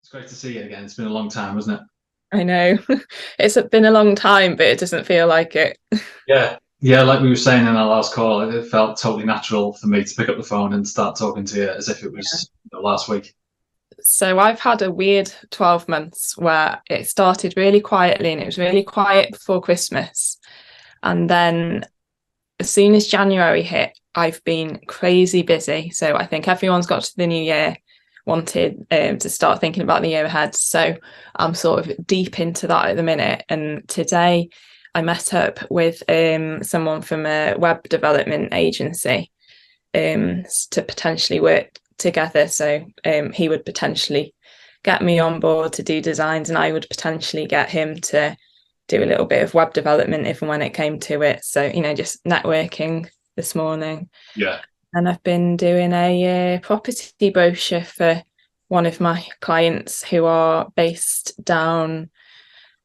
It's great to see you again. It's been a long time, hasn't it? I know. It's been a long time, but it doesn't feel like it. Yeah. Yeah, like we were saying in our last call, it felt totally natural for me to pick up the phone and start talking to you as if it was last week. So I've had a weird 12 months where it started really quietly and it was really quiet before Christmas. And then as soon as January hit, I've been crazy busy. So I think everyone's got to the new year, wanted to start thinking about the year ahead. So I'm sort of deep into that at the minute. And today I met up with someone from a web development agency to potentially work together. So he would potentially get me on board to do designs, and I would potentially get him to do a little bit of web development if and when it came to it. So, just networking this morning. Yeah. And I've been doing a property brochure for one of my clients who are based down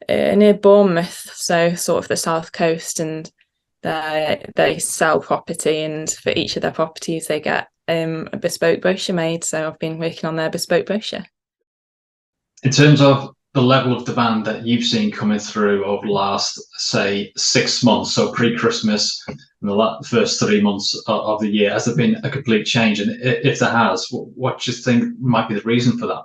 near Bournemouth, so sort of the south coast, and they sell property, and for each of their properties they get a bespoke brochure made. So I've been working on their bespoke brochure. In terms of the level of demand that you've seen coming through over the last, say, 6 months, so pre-Christmas and the first 3 months of the year, has there been a complete change? And if there has, what do you think might be the reason for that?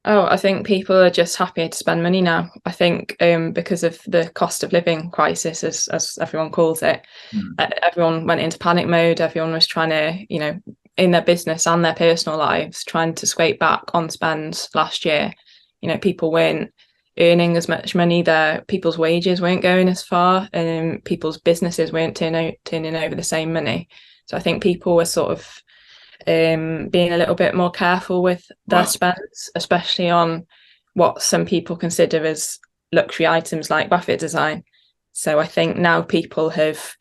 Oh, I think people are just happier to spend money now. I think because of the cost of living crisis, as everyone calls it, Hmm. everyone went into panic mode. Everyone was trying to, in their business and their personal lives, trying to scrape back on spend last year. People weren't earning as much money. People's wages weren't going as far, and people's businesses weren't turning over the same money. So I think people were sort of being a little bit more careful with their Right. spends, especially on what some people consider as luxury items like graphic design. So I think now people have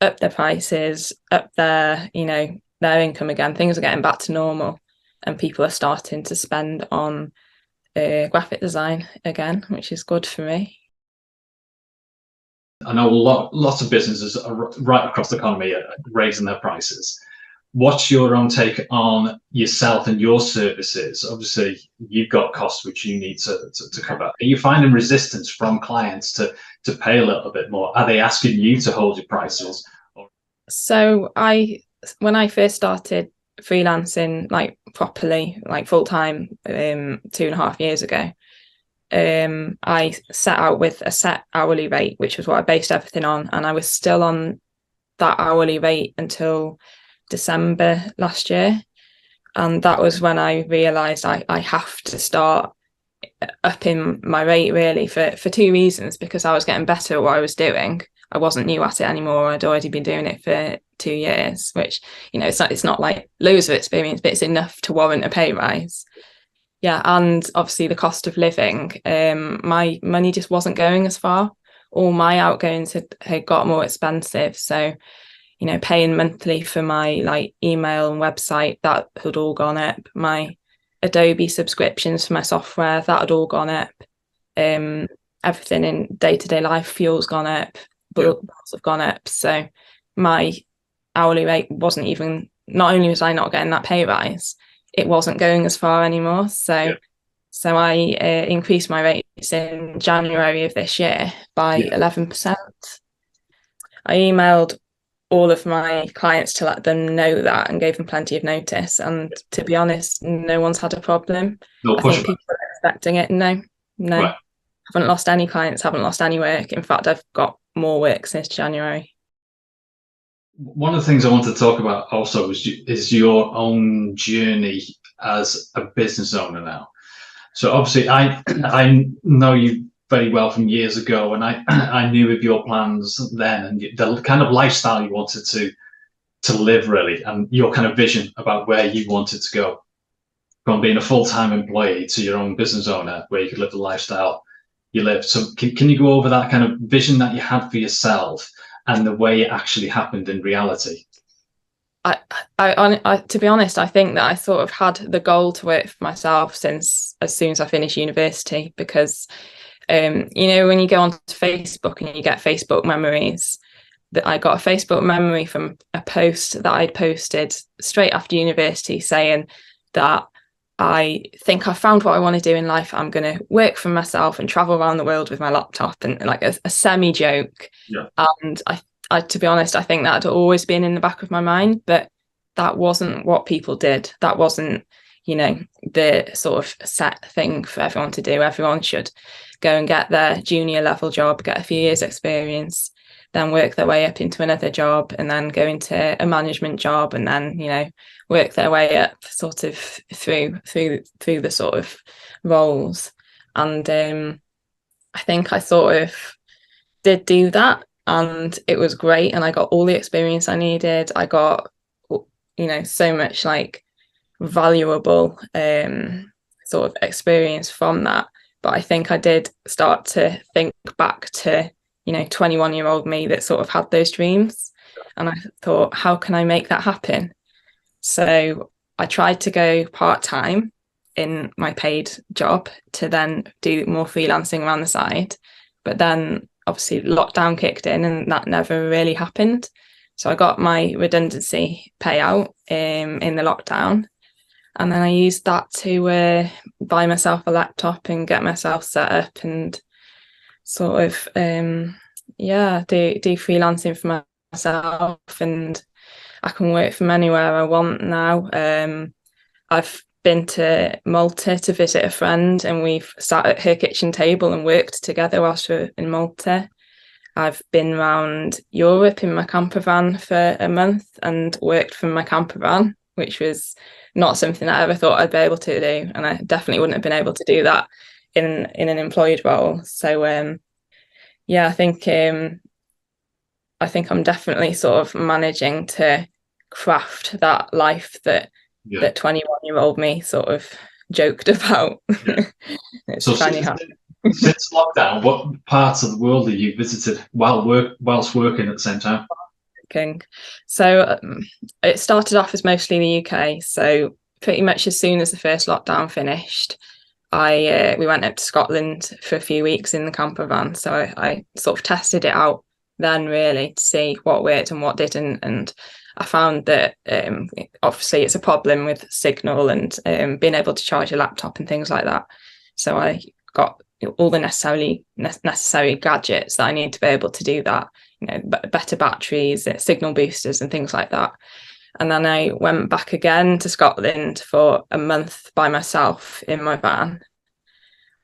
upped their prices, upped their income again. Things are getting back to normal, and people are starting to spend on graphic design again, which is good for me. I know lots of businesses are right across the economy are raising their prices. What's your own take on yourself and your services? Obviously, you've got costs which you need to cover. Are you finding resistance from clients to pay a little bit more? Are they asking you to hold your prices? So when I first started freelancing like properly, like full time, 2.5 years ago, I set out with a set hourly rate, which was what I based everything on, and I was still on that hourly rate until December last year. And that was when I realised I have to start upping my rate, really, for two reasons: because I was getting better at what I was doing. I wasn't new at it anymore. I'd already been doing it for 2 years, which, it's not like loads of experience, but it's enough to warrant a pay rise. Yeah, and obviously the cost of living, my money just wasn't going as far. All my outgoings had got more expensive. So, paying monthly for my like email and website, that had all gone up. My Adobe subscriptions for my software, that had all gone up. Um, Everything in day-to-day life, fuel's gone up, Yeah. bills have gone up. So my hourly rate wasn't even, not only was I not getting that pay rise, it wasn't going as far anymore. Yeah. So I increased my rates in January of this year by Yeah. 11%. I emailed all of my clients to let them know that and gave them plenty of notice. And to be honest, no one's had a problem. No I think pushback. people are expecting it. No, no. Right. Haven't lost any clients, haven't lost any work. In fact, I've got more work since January. One of the things I want to talk about also is your own journey as a business owner now. So obviously, I know you very well from years ago, and I knew of your plans then and the kind of lifestyle you wanted to live really, and your kind of vision about where you wanted to go from being a full-time employee to your own business owner, where you could live the lifestyle you live. So can you go over that kind of vision that you had for yourself and the way it actually happened in reality? To be honest, I think that I sort of had the goal to work for myself since as soon as I finished university, because when you go onto Facebook and you get Facebook memories, that I got a Facebook memory from a post that I'd posted straight after university saying that I think I found what I want to do in life. I'm going to work for myself and travel around the world with my laptop, and like a semi joke. Yeah. And to be honest, I think that had always been in the back of my mind, but that wasn't what people did. That wasn't, the sort of set thing for everyone to do. Everyone should go and get their junior level job, get a few years experience, then work their way up into another job, and then go into a management job, and then, work their way up sort of through the sort of roles. And I think I sort of did do that, and it was great, and I got all the experience I needed. I got, so much like valuable sort of experience from that. But I think I did start to think back to 21-year-old me that sort of had those dreams, and I thought, how can I make that happen? So I tried to go part-time in my paid job to then do more freelancing around the side, but then obviously lockdown kicked in and that never really happened. So I got my redundancy payout in the lockdown, and then I used that to buy myself a laptop and get myself set up and sort of do freelancing for myself, and I can work from anywhere I want now. I've been to Malta to visit a friend, and we've sat at her kitchen table and worked together whilst we're in Malta. I've been around Europe in my camper van for a month and worked from my camper van, which was not something I ever thought I'd be able to do, and I definitely wouldn't have been able to do that in an employed role. So I think I'm definitely sort of managing to craft that life that 21-year-old me sort of joked about. Yeah. So since lockdown, what parts of the world have you visited whilst working at the same time? So it started off as mostly the UK. So pretty much as soon as the first lockdown finished, we went up to Scotland for a few weeks in the camper van. So I sort of tested it out then, really, to see what worked and what didn't. And I found that obviously it's a problem with signal and being able to charge a laptop and things like that. So I got all the necessary gadgets that I need to be able to do that, better batteries, signal boosters and things like that. And then I went back again to Scotland for a month by myself in my van,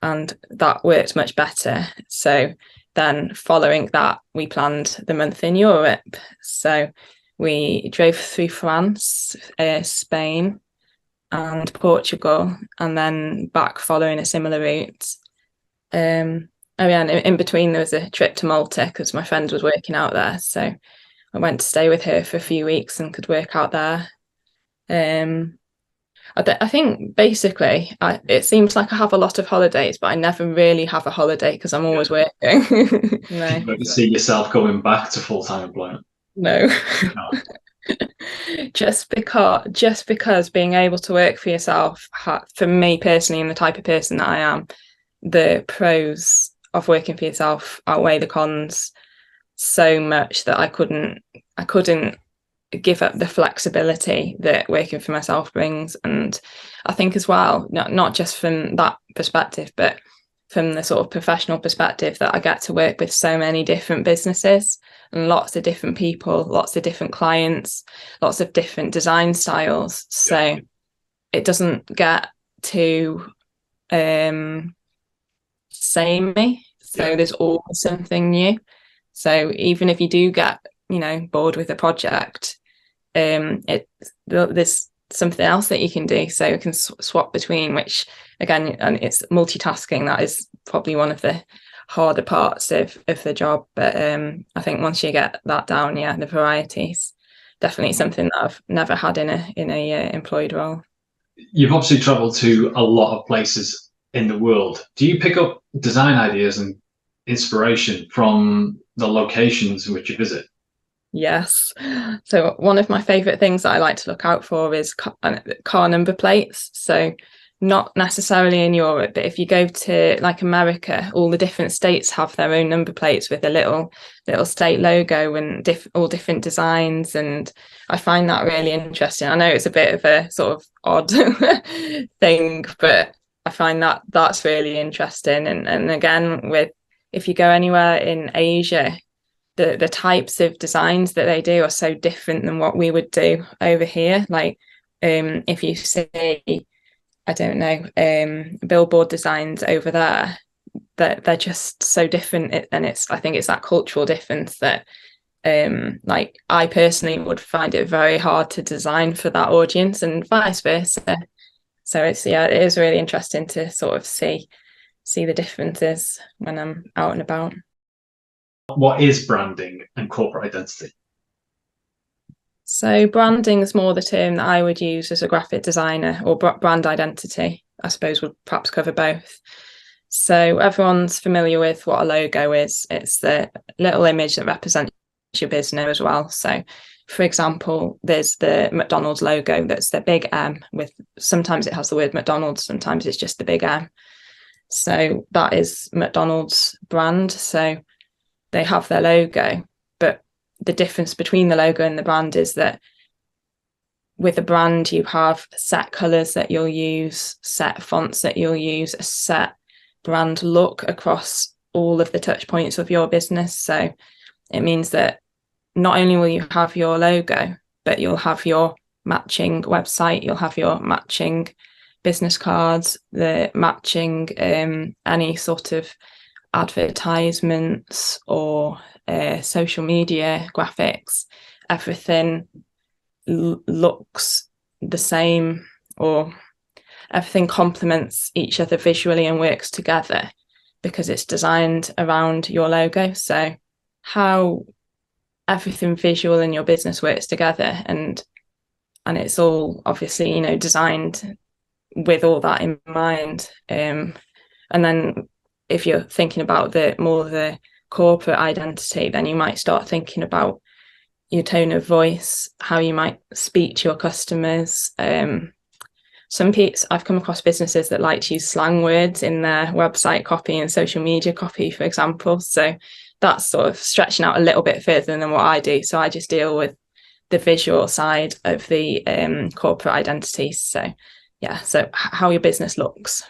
and that worked much better. So then following that, we planned the month in Europe. So we drove through France, Spain and Portugal, and then back following a similar route. In between there was a trip to Malta because my friend was working out there. So I went to stay with her for a few weeks and could work out there. I think basically it seems like I have a lot of holidays, but I never really have a holiday because I'm always working. No. You don't see yourself going back to full-time employment? No. just because being able to work for yourself, for me personally and the type of person that I am, the pros of working for yourself outweigh the cons so much that I couldn't give up the flexibility that working for myself brings. And I think as well, not just from that perspective, but from the sort of professional perspective, that I get to work with so many different businesses and lots of different people, lots of different clients, lots of different design styles. So it doesn't get too samey. So there's always something new. So even if you do get, bored with a project, there's something else that you can do. So you can swap between, which again, and it's multitasking. That is probably one of the harder parts of the job. But I think once you get that down, the variety's definitely something that I've never had in a employed role. You've obviously traveled to a lot of places in the world. Do you pick up design ideas and inspiration from the locations in which you visit? Yes. So one of my favorite things that I like to look out for is car number plates. So not necessarily in Europe, but if you go to like America, all the different states have their own number plates with a little state logo and all different designs, and I find that really interesting. I know it's a bit of a sort of odd thing, but I find that that's really interesting. And again, with if you go anywhere in Asia, the types of designs that they do are so different than what we would do over here. Like if you see, I don't know, billboard designs over there, that they're just so different. And I think it's that cultural difference that like I personally would find it very hard to design for that audience, and vice versa. So it is really interesting to sort of see the differences when I'm out and about. What is branding and corporate identity? So branding is more the term that I would use as a graphic designer, or brand identity, I suppose, would perhaps cover both. So everyone's familiar with what a logo is. It's the little image that represents your business as well. So for example, there's the McDonald's logo, that's the big M, with sometimes it has the word McDonald's, sometimes it's just the big M. So that is McDonald's brand. So they have their logo, but the difference between the logo and the brand is that with a brand, you have set colours that you'll use, set fonts that you'll use, a set brand look across all of the touch points of your business. So it means that not only will you have your logo, but you'll have your matching website, you'll have your matching business cards, the matching any sort of advertisements or social media graphics. Everything looks the same, or everything complements each other visually and works together because it's designed around your logo. So how everything visual in your business works together, and it's all obviously, you know, designed with all that in mind. And then if you're thinking about the corporate identity, then you might start thinking about your tone of voice, how you might speak to your customers. I've come across businesses that like to use slang words in their website copy and social media copy, for example. So that's sort of stretching out a little bit further than what I do. So I just deal with the visual side of the corporate identity. So yeah, so how your business looks.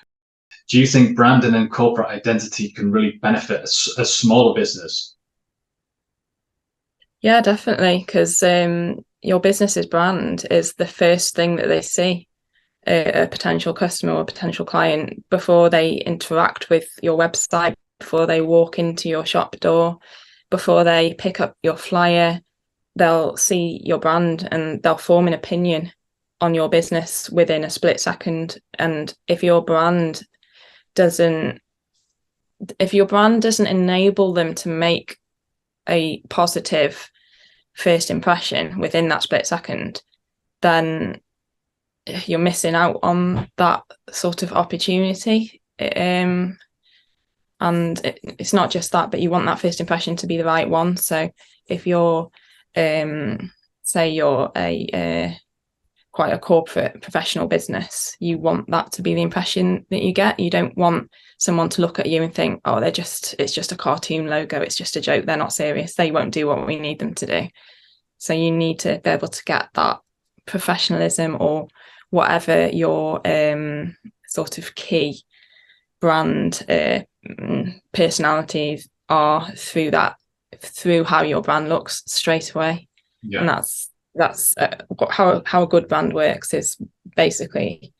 Do you think branding and corporate identity can really benefit a smaller business? Yeah, definitely, because your business's brand is the first thing that they see, a potential customer or potential client, before they interact with your website, before they walk into your shop door, before they pick up your flyer. They'll see your brand and they'll form an opinion on your business within a split second. And if your brand doesn't enable them to make a positive first impression within that split second, then you're missing out on that sort of opportunity. And it's not just that, but you want that first impression to be the right one. So if you're say you're quite a corporate professional business, you want that to be the impression that you get. You don't want someone to look at you and think, oh, it's just a cartoon logo, it's just a joke, they're not serious, they won't do what we need them to do. So you need to be able to get that professionalism, or whatever your sort of key brand personalities are, through how your brand looks straight away. Yeah. And that's how a good brand works, is basically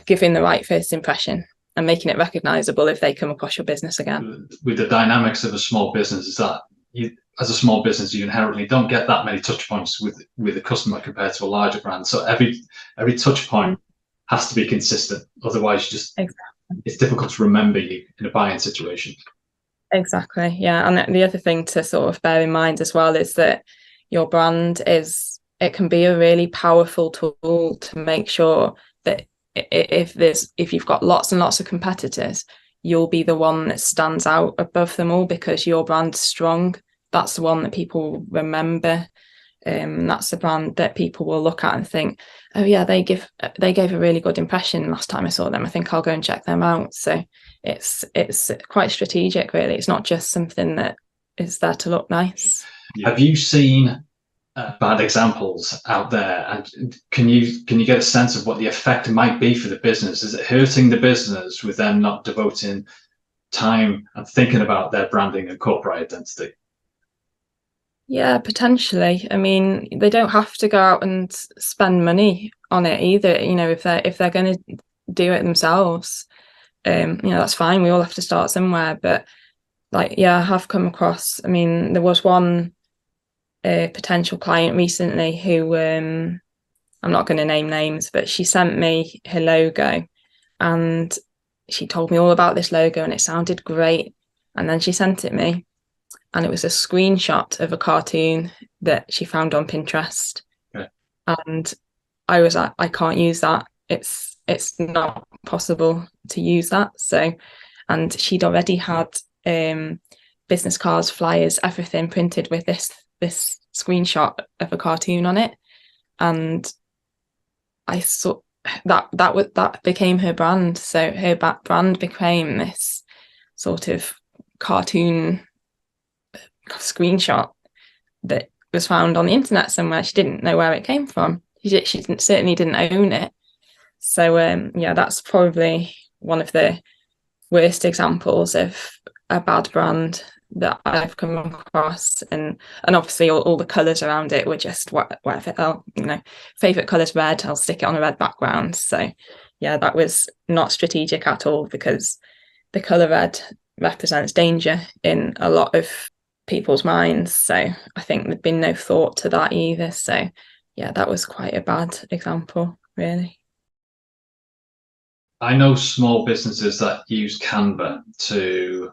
giving the right first impression and making it recognizable if they come across your business again. With the dynamics of a small business, is that as a small business, you inherently don't get that many touch points with a customer compared to a larger brand. So every touch point has to be consistent. Otherwise, it's difficult to remember you in a buying situation. Exactly. Yeah. And the other thing to sort of bear in mind as well is that your brand it can be a really powerful tool to make sure that if you've got lots and lots of competitors, you'll be the one that stands out above them all because your brand's strong. That's the one that people remember. That's the brand that people will look at and think, Oh yeah, they gave a really good impression last time I saw them. I think I'll go and check them out. So it's quite strategic, really. It's not just something that is there to look nice. Have you seen bad examples out there, and can you get a sense of what the effect might be for the business? Is it hurting the business with them not devoting time and thinking about their branding and corporate identity? Yeah, potentially. I mean, they don't have to go out and spend money on it either. You know, if they're going to do it themselves, that's fine. We all have to start somewhere. But like, yeah, I have come across. I mean, there was one potential client recently who I'm not going to name names, but she sent me her logo, and she told me all about this logo, and it sounded great. And then she sent it me, and it was a screenshot of a cartoon that she found on Pinterest. Okay. And I was like, I can't use that. It's not possible to use that. So, and she'd already had business cards, flyers, everything printed with this screenshot of a cartoon on it. And I saw that became her brand. So her brand became this sort of cartoon screenshot that was found on the internet somewhere. She didn't know where it came from. She certainly didn't own it. So yeah, that's probably one of the worst examples of a bad brand that I've come across. And obviously all the colours around it were just whatever. Favourite colour's red, I'll stick it on a red background. So yeah, that was not strategic at all, because the colour red represents danger in a lot of people's minds. So I think there'd been no thought to that either. So yeah, that was quite a bad example, really. I know small businesses that use Canva to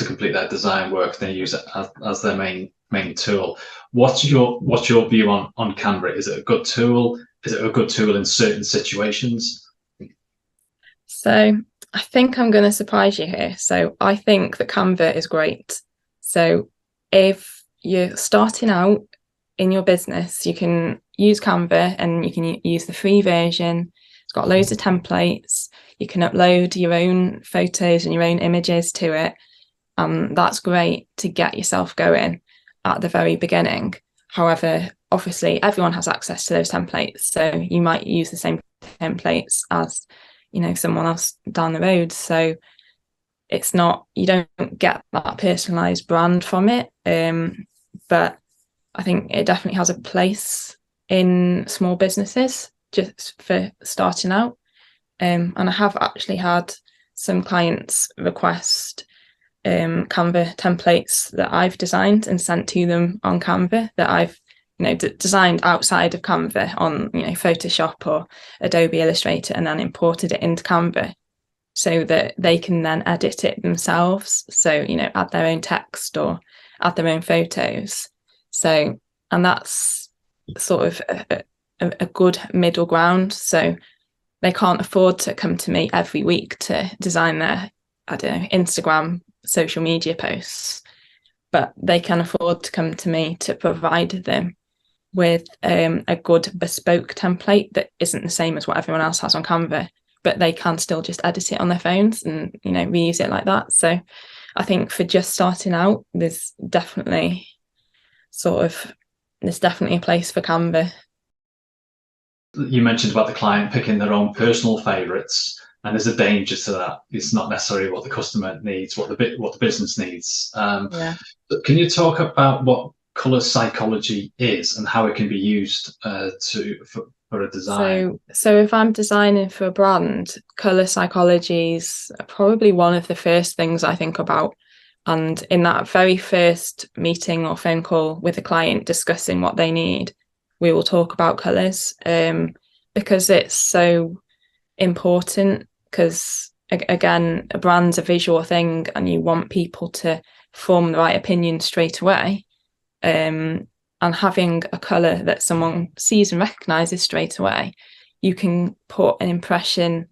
complete their design work. They use it as their main tool. What's your view on Canva? Is it a good tool? Is it a good tool in certain situations? So I think I'm going to surprise you here. So I think that Canva is great. So if you're starting out in your business, you can use Canva, and you can use the free version. It's got loads of templates. You can upload your own photos and your own images to it. That's great to get yourself going at the very beginning. However, obviously everyone has access to those templates. So you might use the same templates as, someone else down the road. So it's not, you don't get that personalized brand from it. But I think it definitely has a place in small businesses just for starting out. And I have actually had some clients request Canva templates that I've designed and sent to them on Canva, that I've designed outside of Canva on Photoshop or Adobe Illustrator, and then imported it into Canva so that they can then edit it themselves. So add their own text or add their own photos. So, and that's sort of a good middle ground. So they can't afford to come to me every week to design their, Instagram social media posts, but they can afford to come to me to provide them with a good bespoke template that isn't the same as what everyone else has on Canva, but they can still just edit it on their phones and reuse it like that. So I think for just starting out, there's definitely a place for Canva. You mentioned about the client picking their own personal favorites, and there's a danger to that. It's not necessarily what the customer needs, what the business needs. Yeah. Can you talk about what color psychology is and how it can be used for a design? So if I'm designing for a brand, color psychology is probably one of the first things I think about. And in that very first meeting or phone call with a client discussing what they need, we will talk about colors, because it's so important. Because again, a brand's a visual thing, and you want people to form the right opinion straight away. And having a color that someone sees and recognizes straight away, you can put an impression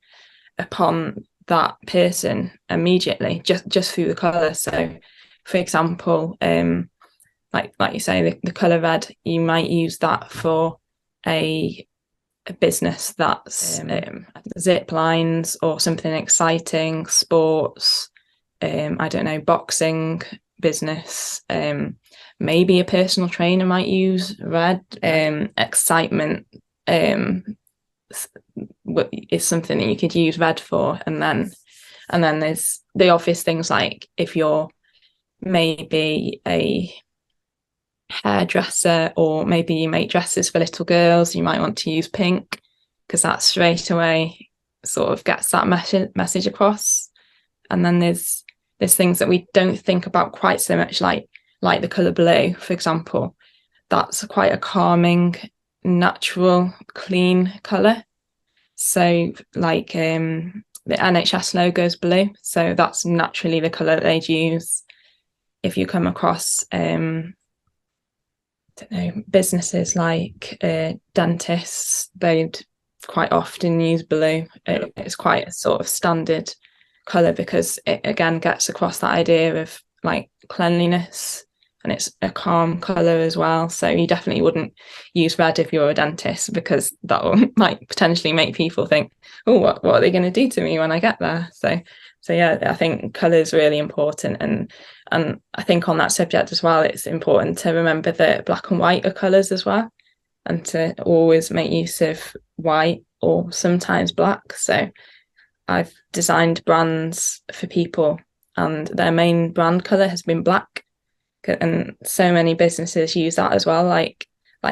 upon that person immediately just through the color. So for example, like you say, the color red, you might use that for a business that's zip lines or something exciting, sports, I don't know, boxing business, maybe a personal trainer might use red. Excitement is something that you could use red for, and then there's the obvious things like if you're maybe a hairdresser or maybe you make dresses for little girls, you might want to use pink because that straight away sort of gets that message across. And then there's things that we don't think about quite so much, like the colour blue, for example. That's quite a calming, natural, clean colour. So like the NHS logo is blue, so that's naturally the colour that they'd use. If you come across don't know, businesses like dentists, they'd quite often use blue. It's quite a sort of standard colour because it again gets across that idea of like cleanliness, and it's a calm colour as well. So you definitely wouldn't use red if you're a dentist because that will might potentially make people think, oh, what are they going to do to me when I get there? So yeah, I think colour is really important, and I think on that subject as well, it's important to remember that black and white are colours as well, and to always make use of white or sometimes black. So I've designed brands for people and their main brand colour has been black, and so many businesses use that as well, like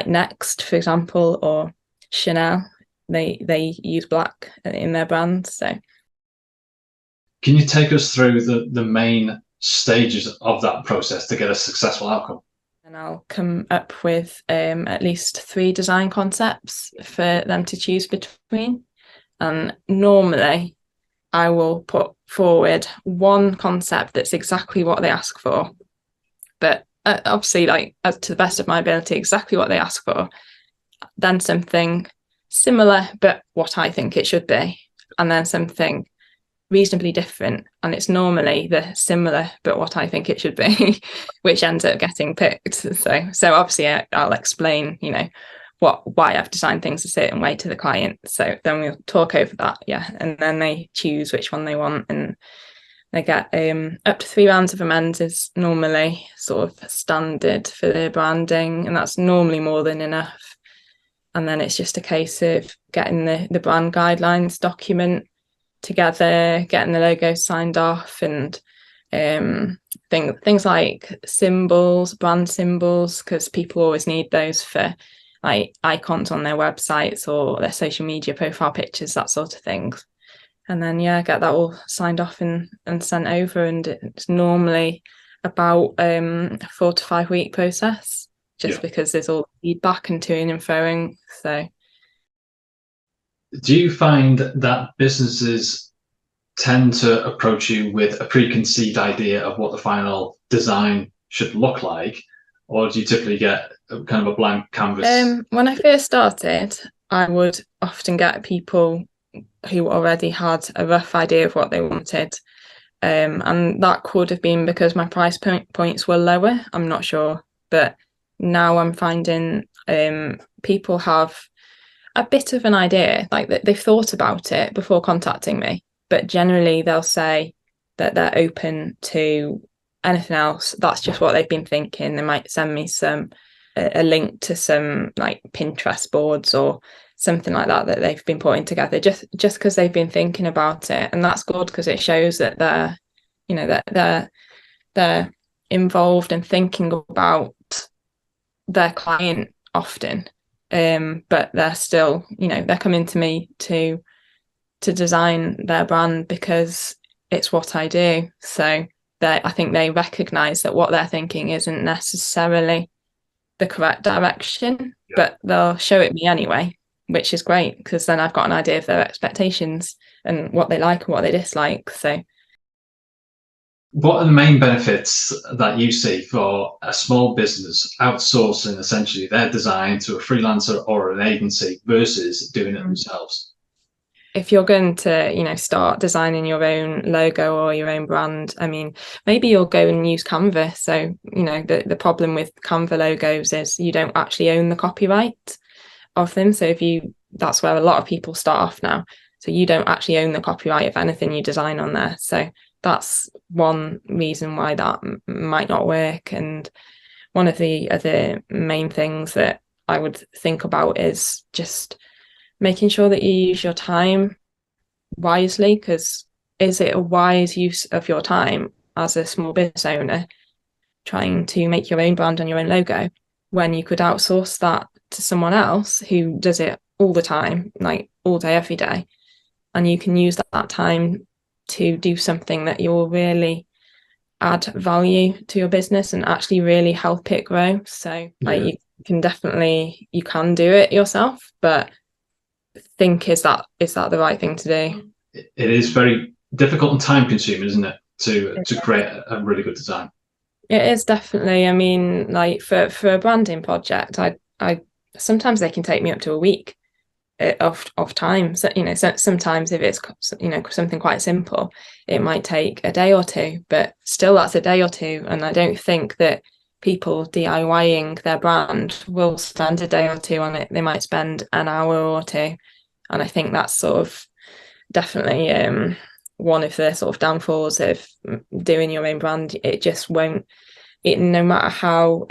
Next, for example, or Chanel. They use black in their brands. So can you take us through the main stages of that process to get a successful outcome? And I'll come up with at least 3 design concepts for them to choose between. And normally I will put forward one concept that's exactly what they ask for, but obviously, like, as to the best of my ability, exactly what they ask for, then something similar but what I think it should be, and then something reasonably different, and it's normally the similar but what I think it should be which ends up getting picked. So obviously I'll explain, you know, why I've designed things a certain way to the client. So then we'll talk over that, and then they choose which one they want, and they get up to 3 rounds of amends is normally sort of standard for their branding, and that's normally more than enough. And then it's just a case of getting the brand guidelines document together, getting the logo signed off, and things like symbols, brand symbols, because people always need those for like icons on their websites or their social media profile pictures, that sort of thing. And then get that all signed off and sent over, and it's normally about a 4 to 5 week process, just because there's all feedback and toing and throwing. So do you find that businesses tend to approach you with a preconceived idea of what the final design should look like, or do you typically get kind of a blank canvas? When I first started, I would often get people who already had a rough idea of what they wanted, and that could have been because my price points were lower, I'm not sure. But now I'm finding people have a bit of an idea, like that they've thought about it before contacting me, but generally they'll say that they're open to anything else. That's just what they've been thinking. They might send me a link to some like Pinterest boards or something like that they've been putting together, just because they've been thinking about it. And that's good, because it shows that they're, you know, that they're involved and thinking about their client often, but they're still, you know, they're coming to me to design their brand because it's what I do. So I think they recognize that what they're thinking isn't necessarily the correct direction, but they'll show it me anyway, which is great, because then I've got an idea of their expectations and what they like and what they dislike. So what are the main benefits that you see for a small business outsourcing essentially their design to a freelancer or an agency versus doing it themselves? If you're going to, you know, start designing your own logo or your own brand, I mean, maybe you'll go and use Canva. So, you know, the problem with Canva logos is you don't actually own the copyright. of them. So that's where a lot of people start off now. So you don't actually own the copyright of anything you design on there. So that's one reason why that might not work. And one of the other main things that I would think about is just making sure that you use your time wisely, because is it a wise use of your time as a small business owner trying to make your own brand and your own logo when you could outsource that to someone else who does it all the time, like all day, every day, and you can use that time to do something that you'll really add value to your business and actually really help it grow. So like you can do it yourself, but think, is that the right thing to do? It is very difficult and time consuming, isn't it, to create a really good design? It is definitely. I mean, like for a branding project, I sometimes they can take me up to a week of time. So, sometimes if it's, something quite simple, it might take a day or two, but still that's a day or two. And I don't think that people DIYing their brand will spend a day or two on it. They might spend an hour or two. And I think that's sort of definitely one of the sort of downfalls of doing your own brand. It just won't, no matter how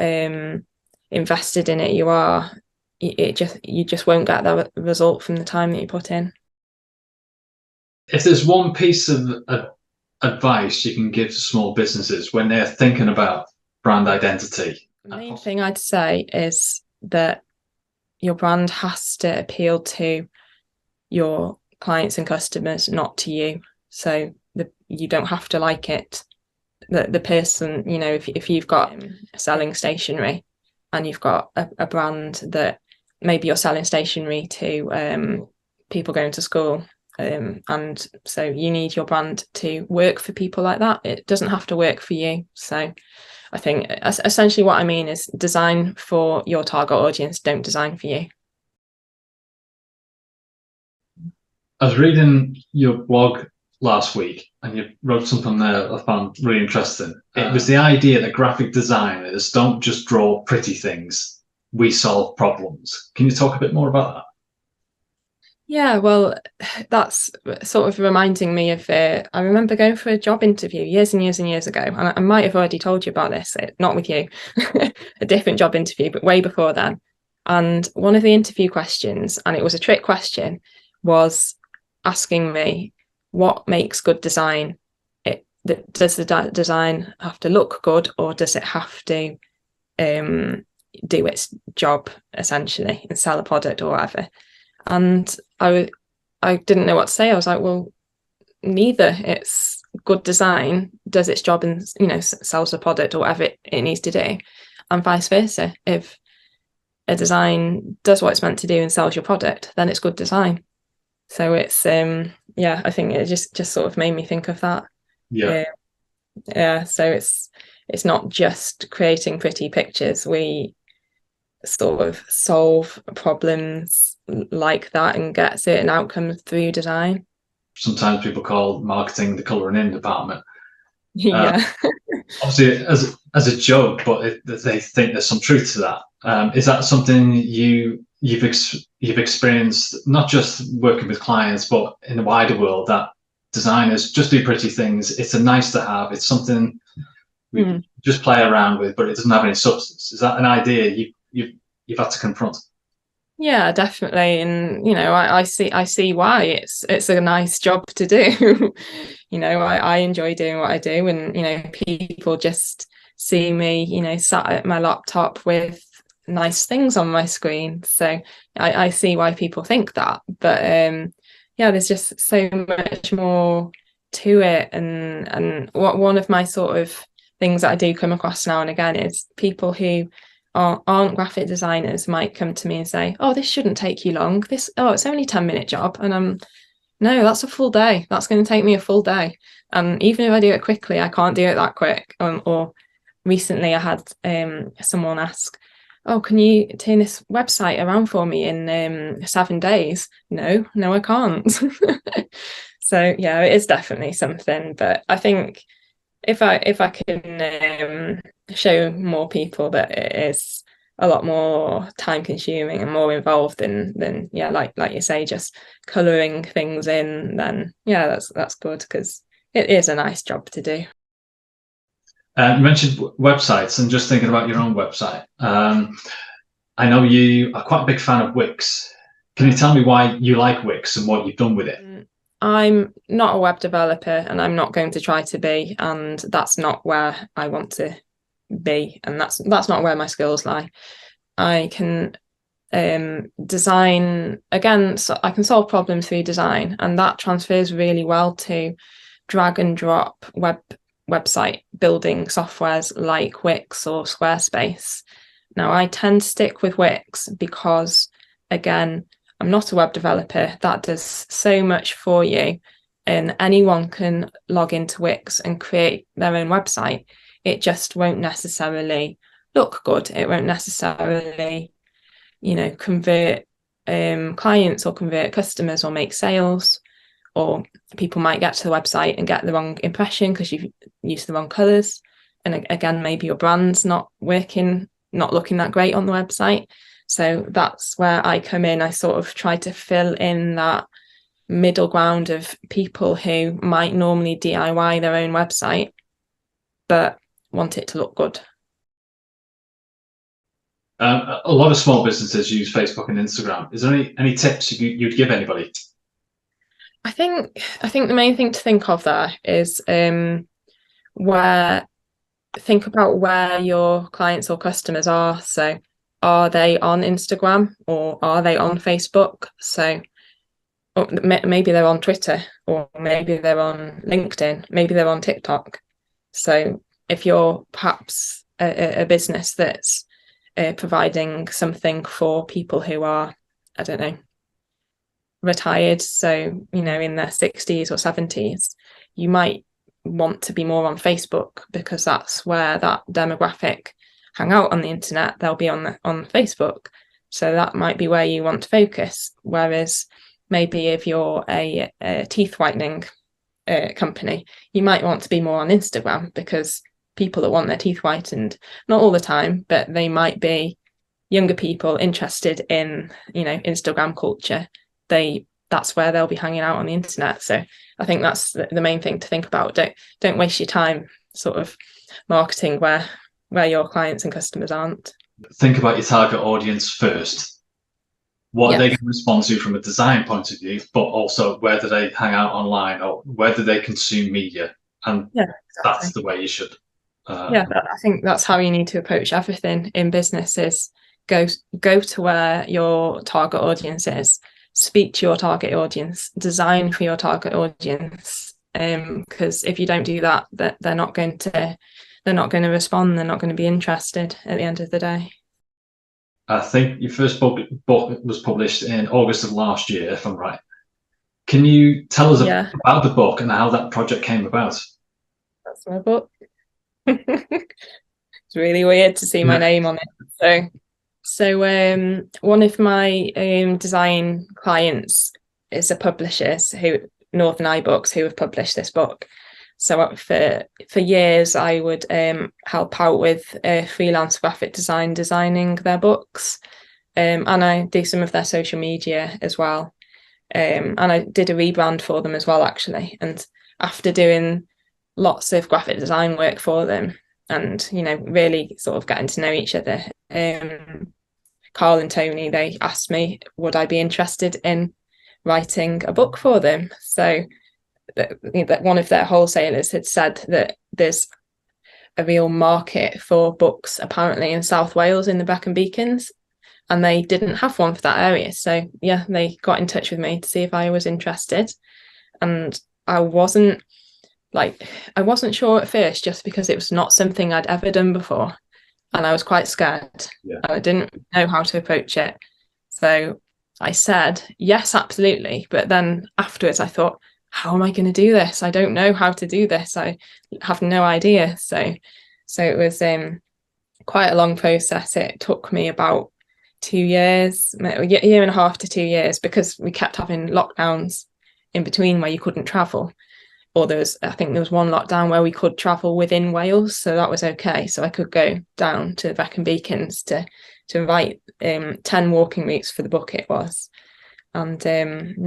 invested in it you are, you just won't get that result from the time that you put in. If there's one piece of advice you can give to small businesses when they're thinking about brand identity, the main thing I'd say is that your brand has to appeal to your clients and customers, not to you. So you don't have to like it. The person, if you've got selling stationery and you've got a brand that maybe you're selling stationery to people going to school, and so you need your brand to work for people like that. It doesn't have to work for you. So I think essentially what I mean is design for your target audience, don't design for you. I was reading your blog last week and you wrote something there I found really interesting. It was the idea that graphic designers don't just draw pretty things, we solve problems. Can you talk a bit more about that? Yeah, well, that's sort of reminding me of I remember going for a job interview years and years and years ago, and I might have already told you about this, not with you, a different job interview, but way before then. And one of the interview questions, and it was a trick question, was asking me what makes good design. Does the design have to look good, or does it have to do its job essentially and sell a product or whatever? And I didn't know what to say. I was like, well, neither. It's good design does its job and sells the product or whatever it needs to do, and vice versa. If a design does what it's meant to do and sells your product, then it's good design. So it's I think it just sort of made me think of that. So it's not just creating pretty pictures. We sort of solve problems like that and get certain outcomes through design. Sometimes people call marketing the colouring in department. Yeah. Obviously as a joke, but they think there's some truth to that. Is that something you've experienced, not just working with clients, but in the wider world, that designers just do pretty things? It's a nice to have. It's something we just play around with, but it doesn't have any substance. Is that an idea you've had to confront? Yeah, definitely. And I see why it's a nice job to do. I enjoy doing what I do, and people just see me sat at my laptop with nice things on my screen. So I see why people think that. But there's just so much more to it. And one of my sort of things that I do come across now and again is people who aren't graphic designers might come to me and say, oh, this shouldn't take you long. It's only a 10-minute job. And no, that's a full day. That's going to take me a full day. And even if I do it quickly, I can't do it that quick. Or recently I had someone ask, oh, can you turn this website around for me in 7 days? No, I can't. So yeah, it is definitely something. But I think if I can show more people that it is a lot more time consuming and more involved than yeah, like you say, just colouring things in, then yeah, that's good, because it is a nice job to do. You mentioned websites, and just thinking about your own website. I know you are quite a big fan of Wix. Can you tell me why you like Wix and what you've done with it? I'm not a web developer, and I'm not going to try to be, and that's not where I want to be, and that's not where my skills lie. I can design, again, so I can solve problems through design, and that transfers really well to drag and drop website building softwares like Wix or Squarespace. Now, I tend to stick with Wix because, again, I'm not a web developer. That does so much for you, and anyone can log into Wix and create their own website. It just won't necessarily look good. It won't necessarily, convert clients or convert customers or make sales, or people might get to the website and get the wrong impression because you've used the wrong colours. And again, maybe your brand's not working, not looking that great on the website. So that's where I come in. I sort of try to fill in that middle ground of people who might normally DIY their own website, but want it to look good. A lot of small businesses use Facebook and Instagram. Is there any tips you'd give anybody? I think the main thing to think of there is think about where your clients or customers are. So are they on Instagram or are they on Facebook? So maybe they're on Twitter, or maybe they're on LinkedIn, maybe they're on TikTok. So if you're perhaps a business that's providing something for people who are, I don't know, retired, so in their 60s or 70s, you might want to be more on Facebook, because that's where that demographic hang out on the internet. They'll be on Facebook, so that might be where you want to focus. Whereas maybe if you're a teeth whitening company, you might want to be more on Instagram, because people that want their teeth whitened, not all the time, but they might be younger people interested in Instagram culture. That's where they'll be hanging out on the internet. So I think that's the main thing to think about. Don't waste your time sort of marketing where your clients and customers aren't. Think about your target audience first. What are they going to respond to from a design point of view, but also whether they hang out online or whether they consume media. And that's the way you should. I think that's how you need to approach everything in business, is go to where your target audience is, speak to your target audience, design for your target audience, because if you don't do that, they're not going to respond. They're not going to be interested at the end of the day. I think your first book was published in August of last year, if I'm right. Can you tell us about the book and how that project came about? That's my book. It's really weird to see my name on it. So one of my design clients is a publisher, Northern Eye Books, who have published this book. So for years, I would help out with freelance graphic designing their books, and I do some of their social media as well. And I did a rebrand for them as well, actually. And after doing lots of graphic design work for them, and really sort of getting to know each other, Carl and Tony, they asked me would I be interested in writing a book for them. So that one of their wholesalers had said that there's a real market for books apparently in South Wales, in the Brecon Beacons, and they didn't have one for that area. So they got in touch with me to see if I was interested, and I wasn't sure at first, just because it was not something I'd ever done before, and I was quite scared. I didn't know how to approach it. So I said yes, absolutely, but then afterwards I thought, how am I going to do this? I don't know how to do this. I have no idea. So it was quite a long process. It took me about 2 years, a year and a half to 2 years, because we kept having lockdowns in between where you couldn't travel. Or I think there was one lockdown where we could travel within Wales, so that was okay. So I could go down to the Brecon Beacons to to invite 10 walking routes for the book it was. And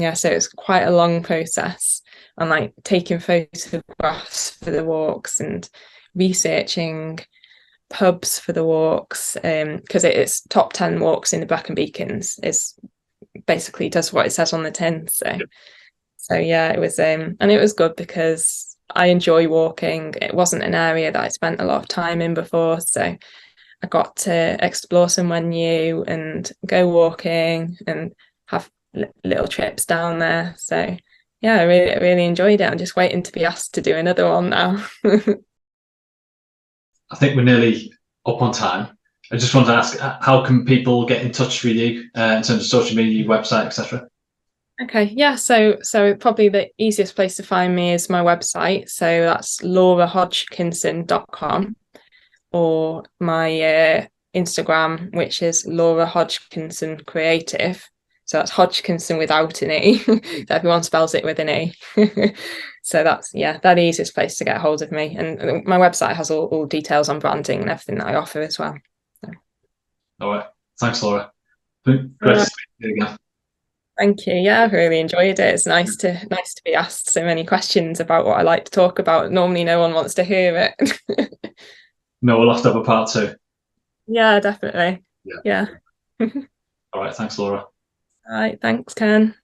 yeah, so it's quite a long process, and like taking photographs for the walks and researching pubs for the walks, because it's top 10 walks in the Brecon Beacons, is basically does what it says on the tin. So yeah, it was and it was good because I enjoy walking. It wasn't an area that I spent a lot of time in before, so I got to explore somewhere new and go walking and have little trips down there. So yeah, I really enjoyed it. I'm just waiting to be asked to do another one now. I think we're nearly up on time. I just want to ask, how can people get in touch with you in terms of social media, website, etc.? Okay, yeah, so probably the easiest place to find me is my website. So that's laurahodgkinson.com, or my Instagram, which is Laura Hodgkinson Creative. So that's Hodgkinson without an E. Everyone spells it with an E. So that's, yeah, that easiest place to get a hold of me. And my website has all details on branding and everything that I offer as well. So. All right. Thanks, Laura. Great to speak to you again. Thank you. Yeah, I've really enjoyed it. It's nice to be asked so many questions about what I like to talk about. Normally no one wants to hear it. No, we'll have to have a part 2. Yeah, definitely. Yeah. All right. Thanks, Laura. All right. Thanks, Ken.